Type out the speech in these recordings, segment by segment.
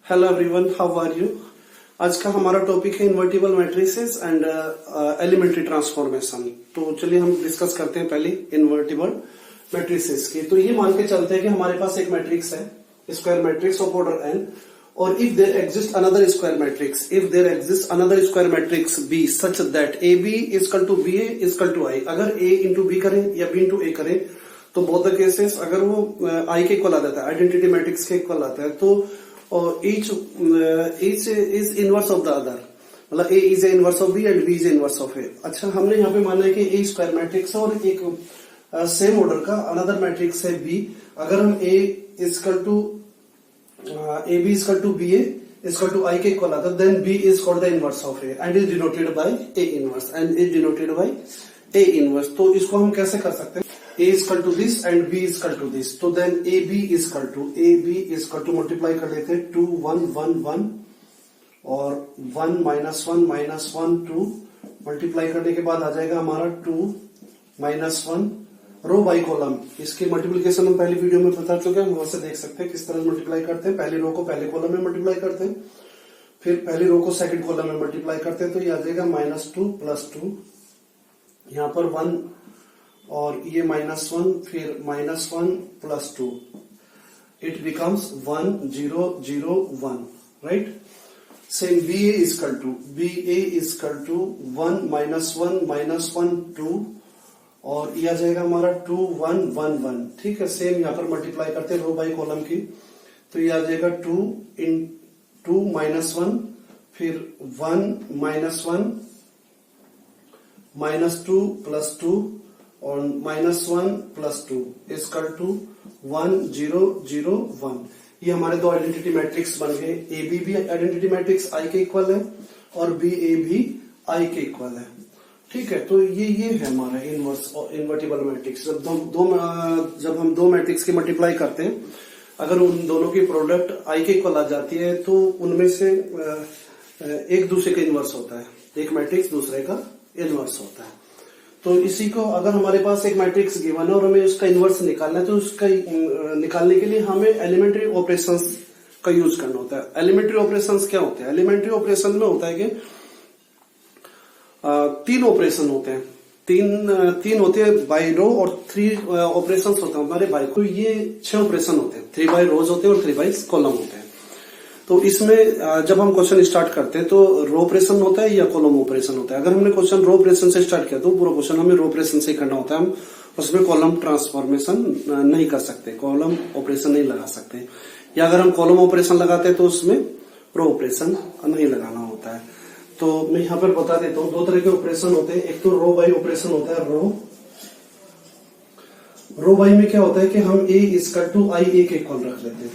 Hello everyone, how are you. आज का हमारा टॉपिक है invertible matrices and elementary transformation. तो चलिए हम डिस्कस करते हैं पहले इन्वर्टिबल मैट्रिसेस की। तो ये मान के चलते हैं कि हमारे पास एक मैट्रिक्स है, square matrix of order n, और if there exist another square matrix B such that A B equal to B A equal to I. अगर a इंटू बी करें या b इंटू ए करें तो बोथ द केसेस अगर वो आई के equal आ जाता है, आइडेंटिटी मैट्रिक्स के इक्वल आता है, तो each is inverse of the other, मतलब a is a inverse of b and b is a inverse of a। अच्छा, हमने यहाँ पे माना है कि a स्क्वायर मैट्रिक्स और एक सेम ऑर्डर का अनदर मैट्रिक्स है b। अगर हम a equal to a b equal to b a equal to i के इक्वल आता है, then b is called the inverse of a and is denoted by a inverse। तो इसको हम कैसे कर सकते हैं, a equal to this and b equal to this, तो then a b equal to multiply कर लेते हैं 2 1 1 1 और 1 -1 -1 2 मल्टीप्लाई करने के बाद आ जाएगा हमारा 2 -1 रो बाई कॉलम। इसकी मल्टीप्लीकेशन हम पहली वीडियो में बता चुके हैं, हम वहां से देख सकते हैं किस तरह मल्टीप्लाई करते हैं। पहली रो को पहले कॉलम में मल्टीप्लाई करते हैं, फिर पहली रो को सेकंड कॉलम में मल्टीप्लाई करते हैं, तो ये आ जाएगा -2 +2, यहाँ पर 1 और ये -1, फिर -1 +2, it becomes 1 0 0 1, right. Same BA equal to 1 -1 -1 2 और ये आ जाएगा हमारा 2 1 1 1, ठीक है। सेम यहाँ पर मल्टीप्लाई करते हैं रो बाई कॉलम की, तो ये आ जाएगा 2 -1, फिर 1 -1 -2 +2 और -1 +2 इजकल टू 1 0 0 1। ये हमारे दो आइडेंटिटी मैट्रिक्स बन गए। ए बी भी आइडेंटिटी मैट्रिक्स आई के इक्वल है और बी ए भी आई के इक्वल है, ठीक है। तो ये है हमारा इन्वर्टिबल मैट्रिक्स। जब हम दो मैट्रिक्स की मल्टीप्लाई करते हैं, अगर उन दोनों की प्रोडक्ट आई के इक्वल आ जाती है तो उनमें से एक दूसरे का इनवर्स होता है, एक मैट्रिक्स दूसरे का इनवर्स होता है। तो इसी को अगर हमारे पास एक मैट्रिक्स गिवन है और हमें उसका इनवर्स निकालना है, तो उसका निकालने के लिए हमें एलिमेंट्री ऑपरेशंस का यूज करना होता है। एलिमेंट्री ऑपरेशंस क्या होते हैं? एलिमेंट्री ऑपरेशन में होता है कि 3 ऑपरेशन होते हैं, तीन होते हैं बाई रो और 3 ऑपरेशन होते हैं हमारे बाई को। ये 6 ऑपरेशन होते हैं, 3 बाई रोज होते हैं और 3 बाई कॉलम होते हैं। तो इसमें जब हम क्वेश्चन स्टार्ट करते हैं तो रो ऑपरेशन होता है या कॉलम ऑपरेशन होता है। अगर हमने क्वेश्चन रो ऑपरेशन से स्टार्ट किया तो पूरा क्वेश्चन हमें रो ऑपरेशन से करना होता है। हम उसमें कॉलम ट्रांसफॉर्मेशन नहीं कर सकते, कॉलम ऑपरेशन नहीं लगा सकते, या अगर हम कॉलम ऑपरेशन लगाते हैं तो उसमें रो ऑपरेशन नहीं लगाना होता है। तो मैं यहाँ पर बता देता हूँ, 2 तरह के ऑपरेशन होते हैं। एक तो रो बाई ऑपरेशन होता है। रो बाई में क्या होता है कि हम a इजकल टू आई ए के इक्वल रख लेते हैं,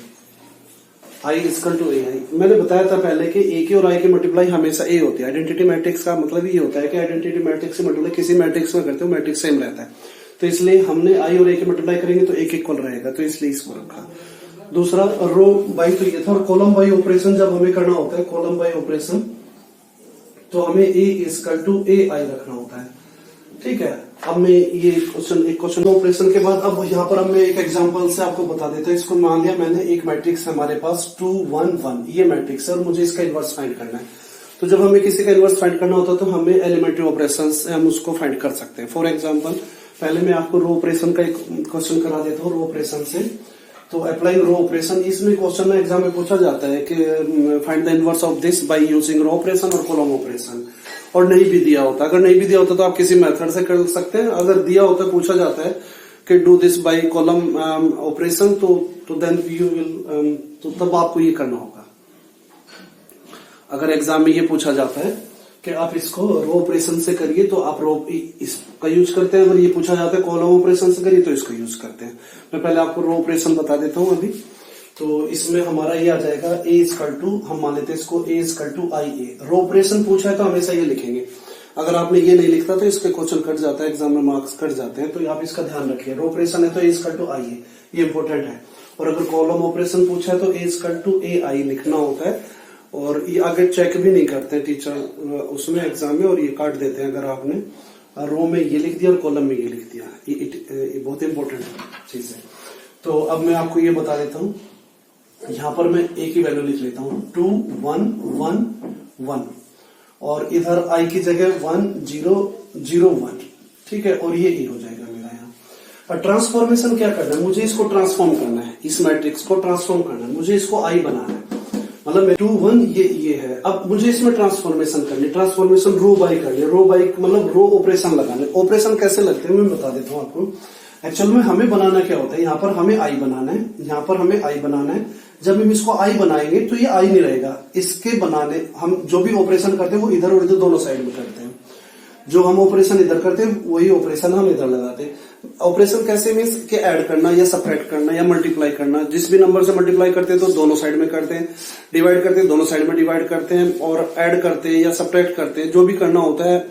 आई इजकल टू ए आई। मैंने बताया था पहले कि ए के और आई की मल्टीप्लाई हमेशा ए होती है। आइडेंटिटी मैट्रिक्स का मतलब ये होता है कि आइडेंटिटी मैट्रिक्स से मल्टीप्लाई किसी मैट्रिक्स में करते हो, मैट्रिक्स सेम रहता है, तो इसलिए हमने आई और ए की मल्टीप्लाई करेंगे तो ए के इक्वल रहेगा, तो इसलिए इसको रखा। दूसरा रो बाई तो ये था। और कॉलम बाई ऑपरेशन जब हमें करना होता है, कॉलम बाई ऑपरेशन, तो हमें ए इजकल टू ए आई रखना होता है, ठीक है। अब मैं ये क्वेश्चन ऑपरेशन के बाद अब यहाँ पर मैं एक एग्जांपल से आपको बता देता हूँ। इसको मान लिया मैंने, एक मैट्रिक्स हमारे पास 2 1 1, ये मैट्रिक्स है और मुझे इसका इनवर्स फाइंड करना है। तो जब हमें किसी का इनवर्स फाइंड करना होता है तो हमें एलिमेंट्री ऑपरेशन से हम उसको फाइंड कर सकते हैं। फॉर एग्जाम्पल, पहले मैं आपको रो ऑपरेशन का एक क्वेश्चन करा देता हूँ, रो ऑपरेशन से। तो अप्लाइंग रो ऑपरेशन, इसमें क्वेश्चन में एग्जाम में पूछा जाता है कि find the inverse of this by using row operation और कॉलम ऑपरेशन, और नहीं भी दिया होता। अगर नहीं भी दिया होता तो आप किसी मेथड से कर सकते हैं। अगर दिया होता, पूछा जाता है कि do this by column operation, तो देन यू विल, तो तब आपको ये करना होगा। अगर एग्जाम में ये पूछा जाता है कि आप इसको रो ऑपरेशन से करिए तो आप रो इसका यूज करते हैं। अगर ये पूछा जाता है कॉलम ऑपरेशन से करिए तो इसको यूज करते हैं। मैं पहले आपको रो ऑपरेशन बता देता हूँ अभी। तो इसमें हमारा ये आ जाएगा a इजकल टू, हम मान लेते हैं इसको a equal to I A. Row operation पूछा है तो हमेशा ये लिखेंगे। अगर आपने ये नहीं लिखता तो इसके क्वेश्चन कट जाता है, एग्जाम में मार्क्स कट जाते हैं, तो आप इसका ध्यान रखिए। रो ऑपरेशन है तो a इजकल टू आई ए, ये इंपॉर्टेंट है। और अगर कॉलम ऑपरेशन पूछा है तो a इजकल टू ए आई लिखना होता है, और ये आगे चेक भी नहीं करते टीचर उसमें एग्जाम में, और ये काट देते हैं अगर आपने रो में ये लिख दिया और कॉलम में ये लिख दिया। ये बहुत इंपॉर्टेंट चीज है। तो अब मैं आपको ये बता देता हूँ यहां पर मैं ए की वैल्यू लिख लेता हूं 2 1 1 1 और इधर आई की जगह 1 0 0 1। ठीक है, और ये ए हो जाएगा मेरा यहाँ। और ट्रांसफॉर्मेशन क्या करना है, मुझे इसको ट्रांसफॉर्म करना है, इस मैट्रिक्स को ट्रांसफॉर्म करना है, मुझे इसको आई बनाना है। मतलब 2 1 ये है। अब मुझे इसमें ट्रांसफॉर्मेशन करनी, ट्रांसफॉर्मेशन रो बाई करनी, रो बाई मतलब रो ऑपरेशन लगाने। ऑपरेशन कैसे लगते हैं मैं बता देता हूं आपको। एक्चुअल में हमें बनाना क्या होता है, यहाँ पर हमें आई बनाना है, यहाँ पर हमें आई बनाना है। जब हम इसको आई बनाएंगे तो ये आई नहीं रहेगा, इसके बनाने हम जो भी ऑपरेशन करते हैं वो इधर और इधर दोनों साइड में करते हैं। जो हम ऑपरेशन इधर करते हैं वही ऑपरेशन हम इधर लगाते हैं। ऑपरेशन कैसे मीन्स के ऐड करना या सब्ट्रैक्ट करना या मल्टीप्लाई करना। जिस भी नंबर से मल्टीप्लाई करते हैं तो दोनों साइड में करते हैं, डिवाइड करते हैं दोनों साइड में डिवाइड करते हैं, और ऐड करते हैं या सब्ट्रैक्ट करते हैं, जो भी करना होता है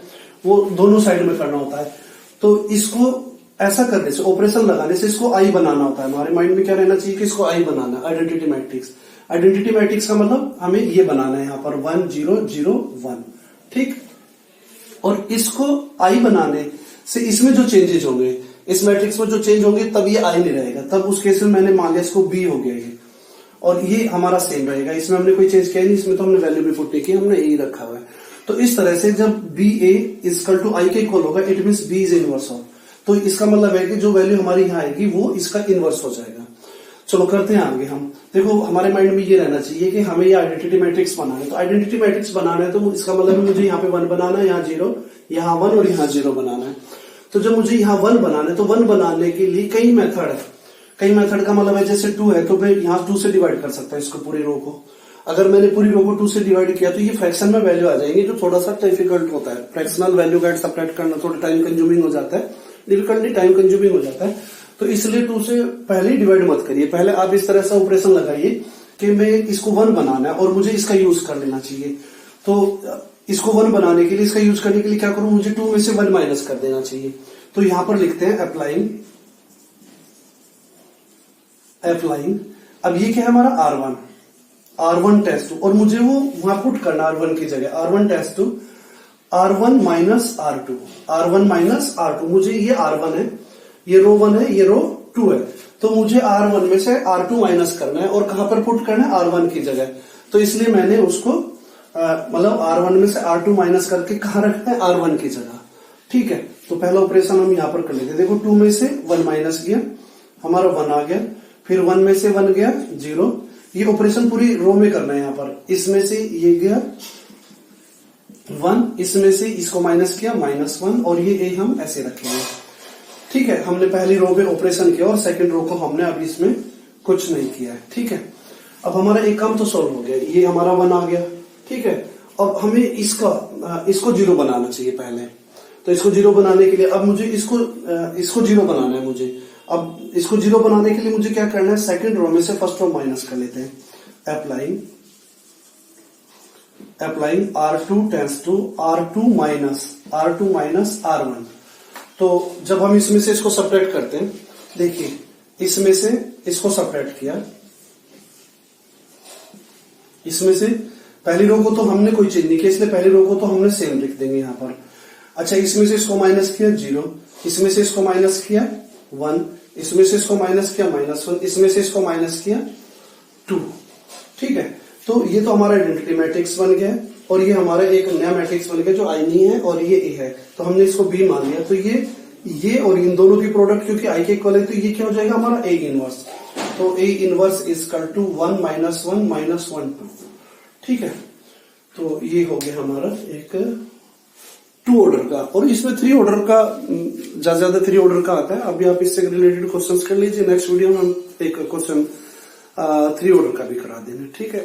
वो दोनों साइड में करना होता है। तो इसको ऐसा करने से, ऑपरेशन लगाने से इसको आई बनाना होता है। हमारे माइंड में क्या रहना चाहिए कि इसको आई बनाना, आइडेंटिटी मैट्रिक्स। आइडेंटिटी मैट्रिक्स का मतलब हमें ये बनाना है यहाँ पर 1 0 0 1। ठीक, और इसको आई बनाने से इसमें जो चेंजेस होंगे, इस मैट्रिक्स में जो चेंज होंगे, तब ये आई नहीं रहेगा। तब उस केस में मैंने मान लिया इसको बी हो गया ये, और ये हमारा सेम रहेगा। इसमें हमने कोई चेंज किया नहीं, इसमें तो हमने वैल्यू भी पुट नहीं की, हमने ए रखा हुआ है। तो इस तरह से जब B A equal to I के इक्वल होगा, it mean B is inverse of. तो इसका मतलब है कि जो वैल्यू हमारी यहाँ आएगी वो इसका इनवर्स हो जाएगा। चलो करते हैं आगे हम। देखो हमारे माइंड में ये रहना चाहिए कि हमें ये आइडेंटिटी मैट्रिक्स बनाना है। तो आइडेंटिटी मैट्रिक्स बनाना है तो इसका मतलब है मुझे यहाँ पे 1 बनाना है, यहाँ 0, यहाँ 1 और यहाँ 0 बनाना है। तो जब मुझे यहाँ 1 बनाना है तो 1 बनाने के लिए कई मेथड है। कई मेथड का मतलब है जैसे 2 है तो मैं यहाँ 2 से डिवाइड कर सकता हूँ इसको, पूरी रो को। अगर मैंने पूरी रो को 2 से डिवाइड किया तो ये फ्रैक्शन में वैल्यू आ जाएंगी, जो थोड़ा सा डिफिकल्ट होता है। फ्रैक्शनल वैल्यू का सब्ट्रैक्ट करना थोड़ा टाइम कंज्यूमिंग हो जाता है, डिफिकल्ट नहीं, टाइम कंज्यूमिंग हो जाता है। तो इसलिए 2 से पहले ही डिवाइड मत करिए। पहले आप इस तरह से ऑपरेशन लगाइए कि मैं इसको 1 बनाना है और मुझे इसका यूज कर लेना चाहिए। तो इसको 1 बनाने के लिए, इसका यूज करने के लिए क्या करूं, मुझे 2 में से 1 माइनस कर देना चाहिए। तो यहां पर लिखते हैं अप्लाइंग। अब ये क्या है हमारा R1 टेस्ट 2, और मुझे वो वहां पुट करना R1 की जगह, R1 test 2 R1 minus R2। मुझे ये R1 है, ये रो 1 है, ये रो 2 है। तो मुझे R1 में से R2 माइनस करना है, और कहां पर पुट करना है, R1 की जगह। तो इसलिए मैंने उसको मतलब R1 में से R2 माइनस करके कहां रखना है, R1 की जगह। ठीक है, तो पहला ऑपरेशन हम यहां पर कर लेते हैं। देखो 2 में से 1 माइनस गया, हमारा 1 आ गया, फिर 1 में से 1 गया 0। ये ऑपरेशन पूरी रो में करना है। यहाँ पर इसमें से ये गया 1, इसमें से इसको माइनस किया -1, और ये ए हम ऐसे रखेंगे। ठीक है, हमने पहली रो में ऑपरेशन किया और सेकंड रो को हमने अभी इसमें कुछ नहीं किया है। ठीक है, अब हमारा एक काम तो सॉल्व हो गया, ये हमारा 1 आ गया। ठीक है, अब हमें इसको 0 बनाना चाहिए पहले। तो इसको 0 बनाने के लिए अब मुझे इसको 0 बनाना है मुझे। अब इसको 0 बनाने के लिए मुझे क्या करना है, सेकंड रो में से फर्स्ट रो माइनस कर लेते हैं। Applying R2 tends to R2 minus R1। तो जब हम इसमें से इसको सब्ट्रैक्ट करते हैं, देखिए इसमें से इसको सब्ट्रैक्ट किया, इसमें से पहली रो को तो हमने कोई चेंज नहीं किया, इसलिए पहली रो को तो हमने सेम लिख देंगे यहाँ पर। अच्छा, इसमें से इसको माइनस किया 0, इसमें से इसको माइनस किया 1, इसमें से इसको माइनस किया -1, इसमें से इसको माइनस किया 2। ठीक है, तो ये तो हमारा आइडेंटिटी मैट्रिक्स बन गया, और ये हमारा एक नया मैट्रिक्स बन गया जो आई नहीं है और ये ए है। तो हमने इसको बी मान लिया। तो ये और इन दोनों की प्रोडक्ट क्योंकि आई के इक्वल है, तो ये क्या हो जाएगा हमारा ए इनवर्स। तो ए इनवर्स इक्वल टू 1 -1 -1 2। ठीक है, तो ये हो गया हमारा एक 2 ऑर्डर का, और इसमें 3 ऑर्डर का ज्यादा 3 ऑर्डर का आता है। अभी आप इससे रिलेटेड क्वेश्चंस कर लीजिए, नेक्स्ट वीडियो में हम एक क्वेश्चन 3 ऑर्डर का भी करा देंगे। ठीक है।